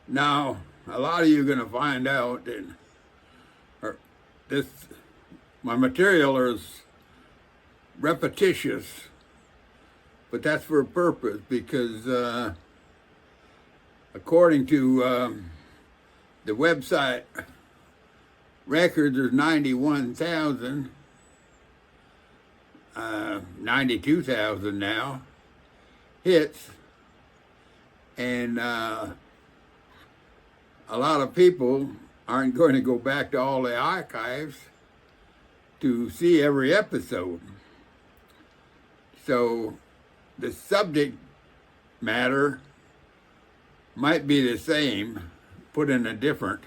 Now, a lot of you are going to find out that this my material is repetitious, but that's for a purpose because according to the website records, there's 91,000, 92,000 now hits, and a lot of people aren't going to go back to all the archives to see every episode. So the subject matter might be the same, put in a different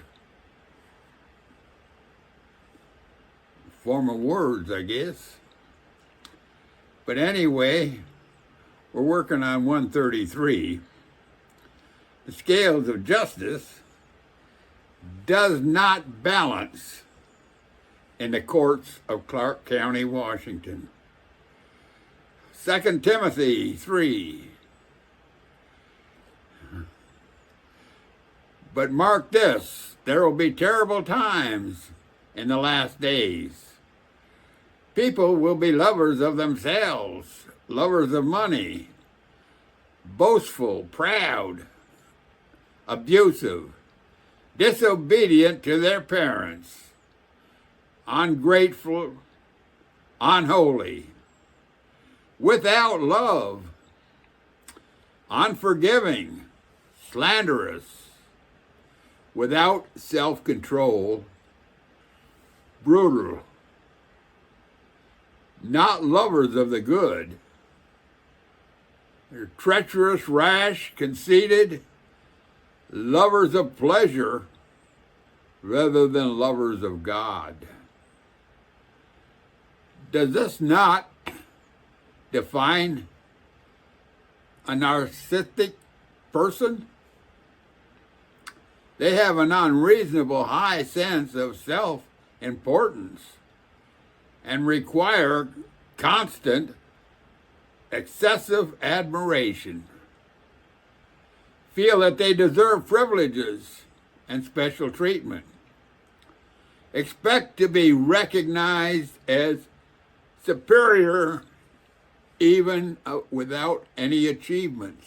form of words, I guess. But anyway, we're working on 133. The scales of justice does not balance in the courts of Clark County, Washington. 2 Timothy 3. But mark this, there will be terrible times in the last days. People will be lovers of themselves, lovers of money, boastful, proud, abusive, disobedient to their parents, ungrateful, unholy, without love, unforgiving, slanderous, without self-control, brutal, not lovers of the good. They're treacherous, rash, conceited, lovers of pleasure rather than lovers of God. Does this not define a narcissistic person? They have an unreasonable high sense of self-importance and require constant, excessive admiration, feel that they deserve privileges and special treatment, expect to be recognized as superior even without any achievements,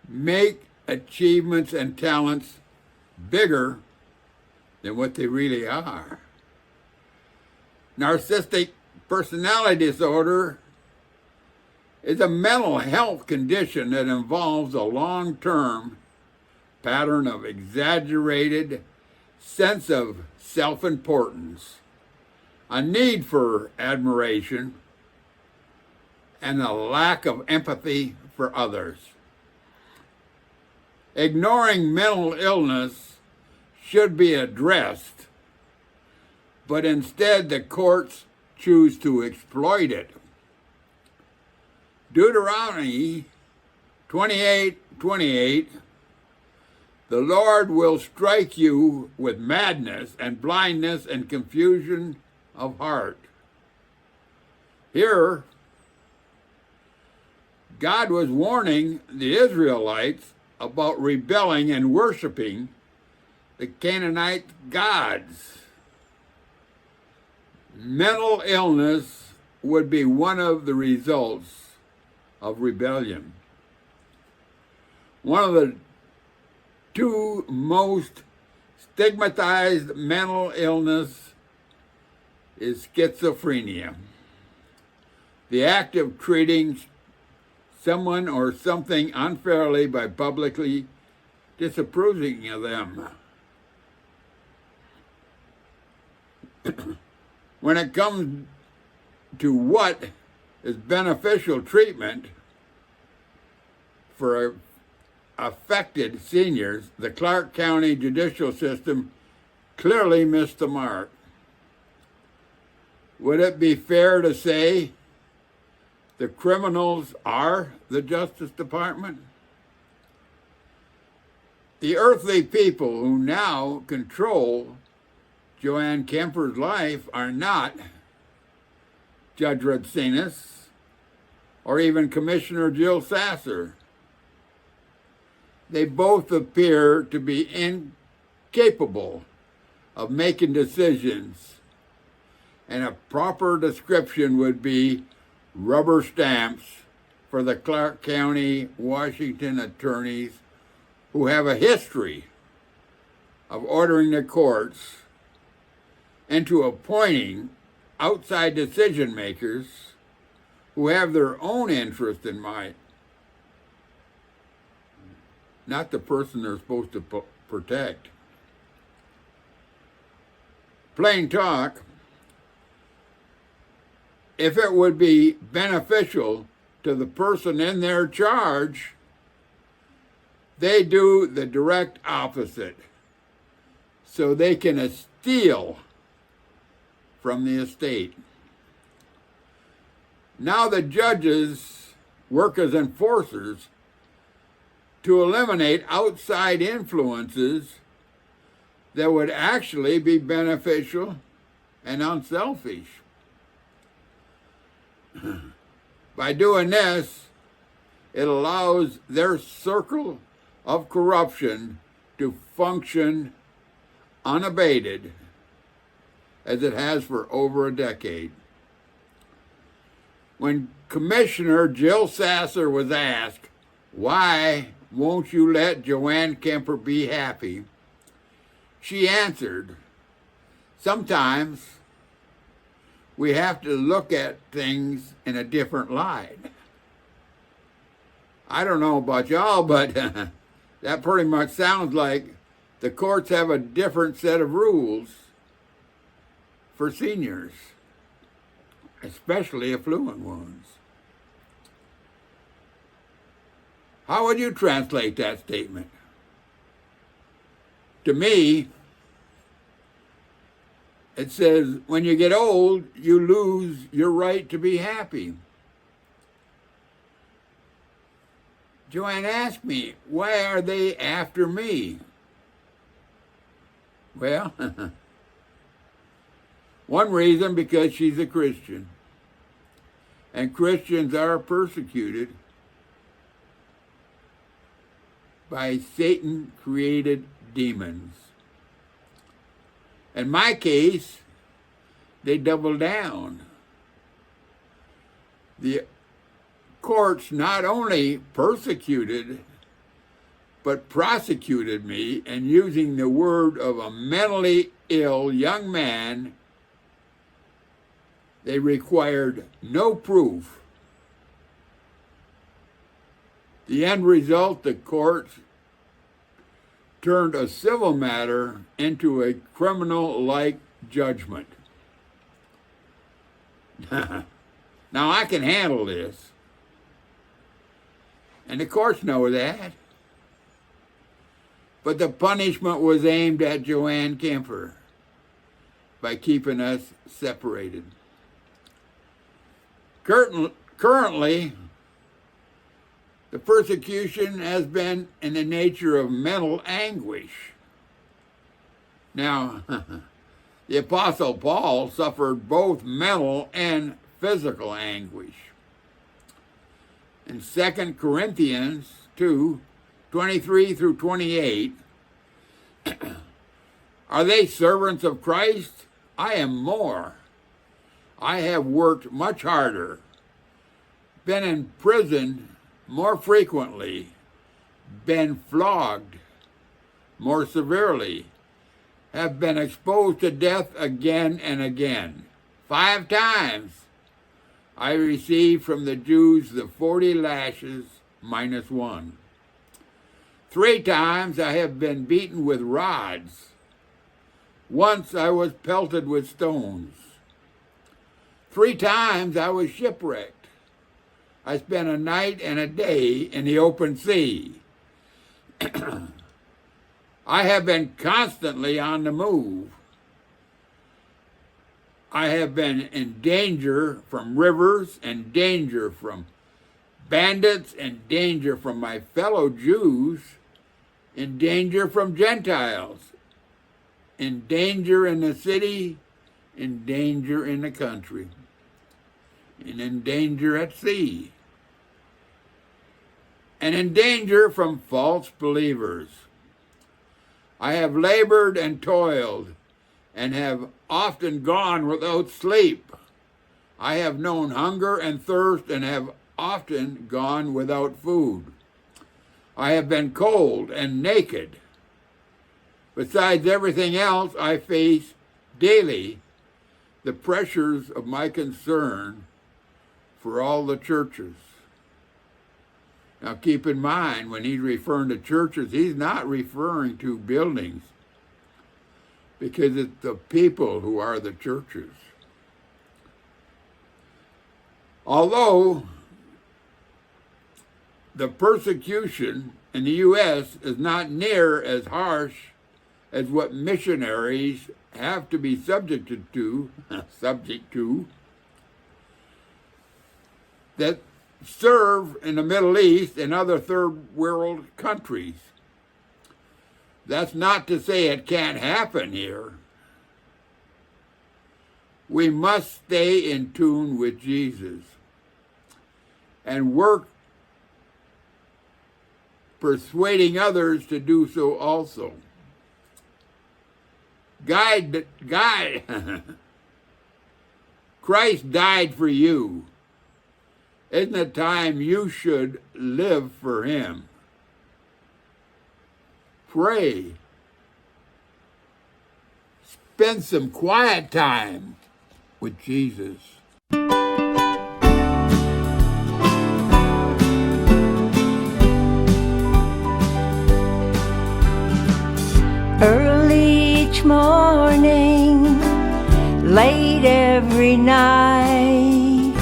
make achievements and talents bigger than what they really are. Narcissistic personality disorder is a mental health condition that involves a long-term pattern of exaggerated sense of self-importance, a need for admiration, and a lack of empathy for others. Ignoring mental illness should be addressed, but instead the courts choose to exploit it. Deuteronomy 28:28, the Lord will strike you with madness and blindness and confusion of heart. Here, God was warning the Israelites about rebelling and worshiping the Canaanite gods. Mental illness would be one of the results of rebellion. One of the two most stigmatized mental illness is schizophrenia, the act of treating someone or something unfairly by publicly disapproving of them. When it comes to what is beneficial treatment for affected seniors, the Clark County judicial system clearly missed the mark. Would it be fair to say the criminals are the Justice Department? The earthly people who now control Joanne Kemper's life are not Judge Rudsinas or even Commissioner Jill Sasser. They both appear to be incapable of making decisions, and a proper description would be rubber stamps for the Clark County, Washington attorneys who have a history of ordering the courts into appointing outside decision makers who have their own interest in mind, not the person they're supposed to protect. Plain talk, if it would be beneficial to the person in their charge, they do the direct opposite, so they can steal from the estate. Now the judges work as enforcers to eliminate outside influences that would actually be beneficial and unselfish. By doing this, it allows their circle of corruption to function unabated, as it has for over a decade. When Commissioner Jill Sasser was asked, "Why won't you let Joanne Kemper be happy?" she answered, "Sometimes we have to look at things in a different light." I don't know about y'all, but that pretty much sounds like the courts have a different set of rules for seniors, especially affluent ones. How would you translate that statement? To me, it says, when you get old, you lose your right to be happy. Joanne asked me, why are they after me? Well, one reason, because she's a Christian. And Christians are persecuted by Satan-created demons. In my case, they double down. The courts not only persecuted, but prosecuted me, and using the word of a mentally ill young man, they required no proof. The end result, the courts turned a civil matter into a criminal-like judgment. Now I can handle this, and the courts know that. But the punishment was aimed at Joanne Kemper by keeping us separated. Currently, the persecution has been in the nature of mental anguish. Now, the Apostle Paul suffered both mental and physical anguish. In 2 Corinthians 2:23 through 28, are they servants of Christ? I am more. I have worked much harder, been in prison more frequently, been flogged more severely, have been exposed to death again and again. 5 times I received from the Jews the 40 lashes minus 1. 3 times I have been beaten with rods. Once I was pelted with stones. 3 times I was shipwrecked. I spent a night and a day in the open sea. I have been constantly on the move. I have been in danger from rivers, and danger from bandits, and danger from my fellow Jews, in danger from Gentiles, in danger in the city, in danger in the country, and in danger at sea. and in danger from false believers. I have labored and toiled, and have often gone without sleep. I have known hunger and thirst, and have often gone without food. I have been cold and naked. Besides everything else, I face daily the pressures of my concern for all the churches. Now keep in mind, when he's referring to churches, he's not referring to buildings, because it's the people who are the churches. Although the persecution in the U.S. is not near as harsh as what missionaries have to be subject to, that serve in the Middle East and other third world countries. That's not to say it can't happen here. We must stay in tune with Jesus and work persuading others to do so also. Christ died for you. Isn't it time you should live for him? Pray. Spend some quiet time with Jesus. Early each morning, late every night,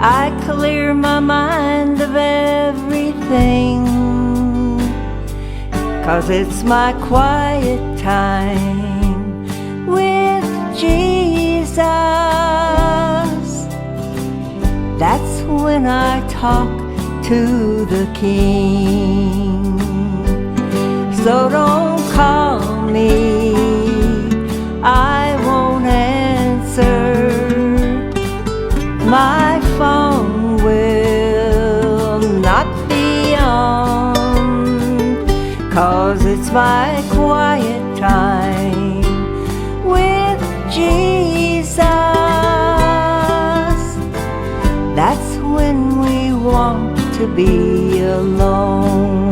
I clear my mind of everything, 'cause it's my quiet time with Jesus. That's when I talk to the King. So don't call me, I won't answer. My phone will not be on, 'cause it's my quiet time with Jesus. That's when we want to be alone.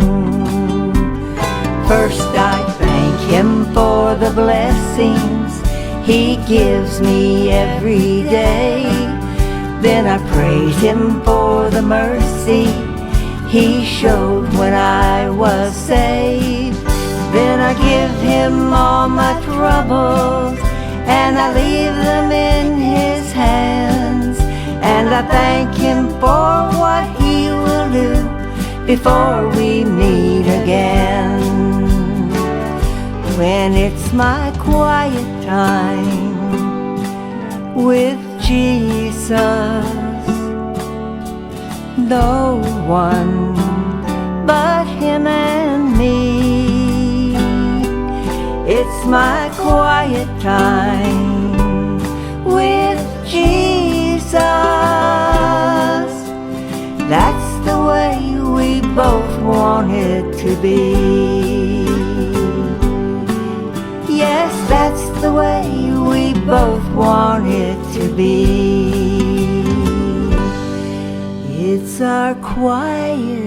First I thank him for the blessings he gives me every day. Then I praise him for the mercy he showed when I was saved. Then I give him all my troubles, and I leave them in his hands. And I thank him for what he will do before we meet again. When it's my quiet time with Jesus, no one but him and me. It's my quiet time with Jesus. That's the way we both want it to be. Yes, that's the way we both want it to be. It's our quiet